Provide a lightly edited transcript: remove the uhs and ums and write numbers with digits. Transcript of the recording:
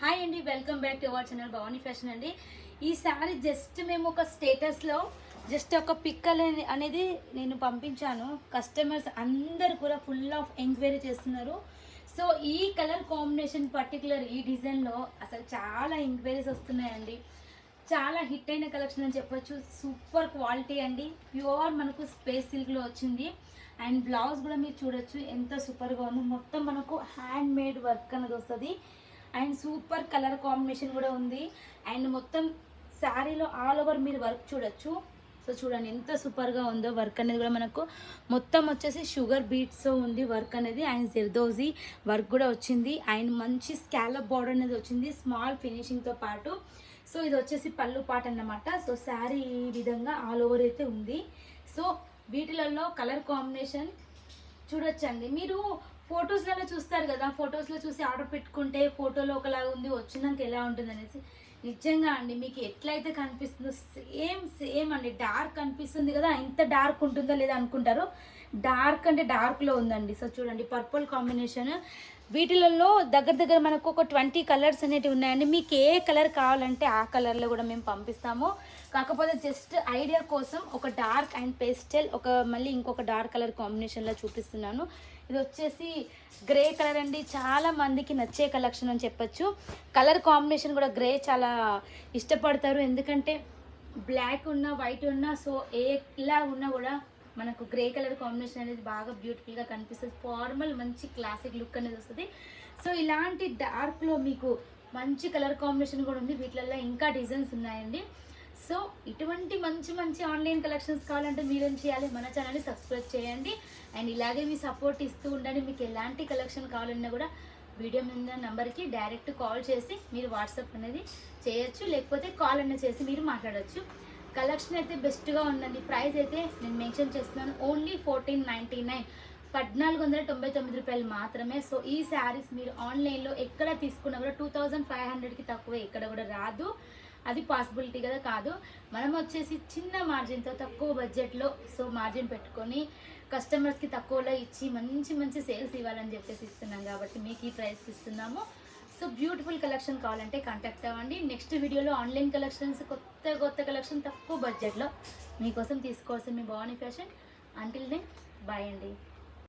Hi అండి, welcome back to our channel Bhavani fashion అండి. ఈ సారీ జస్ట్ మేము ఒక స్టేటస్లో జస్ట్ ఒక పిక్ అనేది నేను పంపించాను. కస్టమర్స్ అందరు కూడా ఫుల్ ఆఫ్ ఎంక్వైరీ చేస్తున్నారు. సో ఈ కలర్ కాంబినేషన్ పర్టికులర్ ఈ డిజైన్లో అసలు చాలా ఎంక్వైరీస్ వస్తున్నాయండి. చాలా హిట్ అయిన కలెక్షన్ అని చెప్పొచ్చు. సూపర్ క్వాలిటీ అండి, ప్యూర్ మనకు స్పేస్ సిల్క్లో వచ్చింది. అండ్ బ్లౌజ్ కూడా మీరు చూడొచ్చు ఎంత సూపర్గా ఉందో. మొత్తం మనకు హ్యాండ్ మేడ్ వర్క్ అనేది వస్తుంది. అండ్ సూపర్ కలర్ కాంబినేషన్ కూడా ఉంది. అండ్ మొత్తం శారీలో ఆల్ ఓవర్ మీరు వర్క్ చూడొచ్చు. సో చూడండి ఎంత సూపర్గా ఉందో. వర్క్ అనేది కూడా మనకు మొత్తం వచ్చేసి షుగర్ బీట్స్ ఉంది వర్క్ అనేది. అండ్ జెర్దోజీ వర్క్ కూడా వచ్చింది. అండ్ మంచి స్కాలప్ బార్డర్ అనేది వచ్చింది స్మాల్ ఫినిషింగ్తో పాటు. సో ఇది వచ్చేసి పళ్ళు పాట అన్నమాట. సో శారీ ఈ విధంగా ఆల్ ఓవర్ అయితే ఉంది. సో వీటిలలో కలర్ కాంబినేషన్ చూడొచ్చండి. మీరు ఫొటోస్లలో చూస్తారు కదా, ఫొటోస్లో చూసి ఆర్డర్ పెట్టుకుంటే ఫోటోలో ఒకలాగా ఉంది, వచ్చినాక ఎలా ఉంటుంది అనేసి. నిజంగా అండి మీకు ఎట్లయితే కనిపిస్తుందో సేమ్ అండి. డార్క్ అనిపిస్తుంది కదా, ఇంత డార్క్ ఉంటుందో లేదా అనుకుంటారు. డార్క్ అంటే డార్క్లో ఉందండి. సో చూడండి పర్పుల్ కాంబినేషన్. వీటిలలో దగ్గర మనకు ఒక 20 కలర్స్ అనేవి ఉన్నాయండి. మీకు ఏ కలర్ కావాలంటే ఆ కలర్లో కూడా మేము పంపిస్తాము. కాకపోతే జస్ట్ ఐడియా కోసం ఒక డార్క్ అండ్ పేస్టల్ మళ్ళీ ఇంకొక డార్క్ కలర్ కాంబినేషన్లో చూపిస్తున్నాను. ఇది వచ్చేసి గ్రే కలర్ అండి. చాలా మందికి నచ్చే కలెక్షన్ అని చెప్పొచ్చు. కలర్ కాంబినేషన్ కూడా గ్రే చాలా ఇష్టపడతారు. ఎందుకంటే బ్లాక్ ఉన్నా వైట్ ఉన్నా సో ఎలా ఉన్నా కూడా మనకు గ్రే కలర్ కాంబినేషన్ అనేది బాగా బ్యూటిఫుల్గా కనిపిస్తుంది. ఫార్మల్ మంచి క్లాసిక్ లుక్ అనేది వస్తుంది. సో ఇలాంటి డార్క్లో మీకు మంచి కలర్ కాంబినేషన్ కూడా ఉంది. వీటిల్లో ఇంకా డిజైన్స్ ఉన్నాయండి. సో ఇటువంటి మంచి ఆన్లైన్ కలెక్షన్స్ కావాలంటే మీరేం చేయాలి, మన ఛానల్ని సబ్స్క్రైబ్ చేయండి. అండ్ ఇలాగే మీ సపోర్ట్ ఇస్తూ ఉండండి. మీకు ఎలాంటి కలెక్షన్ కావాలన్నా కూడా వీడియో మీద నెంబర్కి డైరెక్ట్ కాల్ చేసి మీరు వాట్సాప్ అనేది చేయొచ్చు, లేకపోతే కాల్ అన్న చేసి మీరు మాట్లాడవచ్చు. కలెక్షన్ అయితే బెస్ట్గా ఉందండి. ప్రైస్ అయితే నేను మెన్షన్ చేస్తున్నాను, ఓన్లీ 1499, 1499 రూపాయలు మాత్రమే. సో ఈ శారీస్ మీరు ఆన్లైన్లో ఎక్కడ తీసుకున్నా కూడా 2500కి తక్కువ ఎక్కడ కూడా రాదు. అది పాసిబిలిటీ కదా కాదు. మనం వచ్చేసి చిన్న మార్జిన్తో తక్కువ బడ్జెట్లో సో మార్జిన్ పెట్టుకొని కస్టమర్స్కి తక్కువలో ఇచ్చి మంచి సేల్స్ ఇవ్వాలని చెప్పేసి ఇస్తున్నాం కాబట్టి మీకు ఈ ప్రైస్కి ఇస్తున్నాము. సో బ్యూటిఫుల్ కలెక్షన్ కావాలంటే కాంటాక్ట్ అవ్వండి. నెక్స్ట్ వీడియోలో ఆన్లైన్ కలెక్షన్స్ కొత్త కలెక్షన్ తక్కువ బడ్జెట్లో మీకోసం తీసుకోవాల్సింది మీ Bhavani fashion. Until then bye అండి.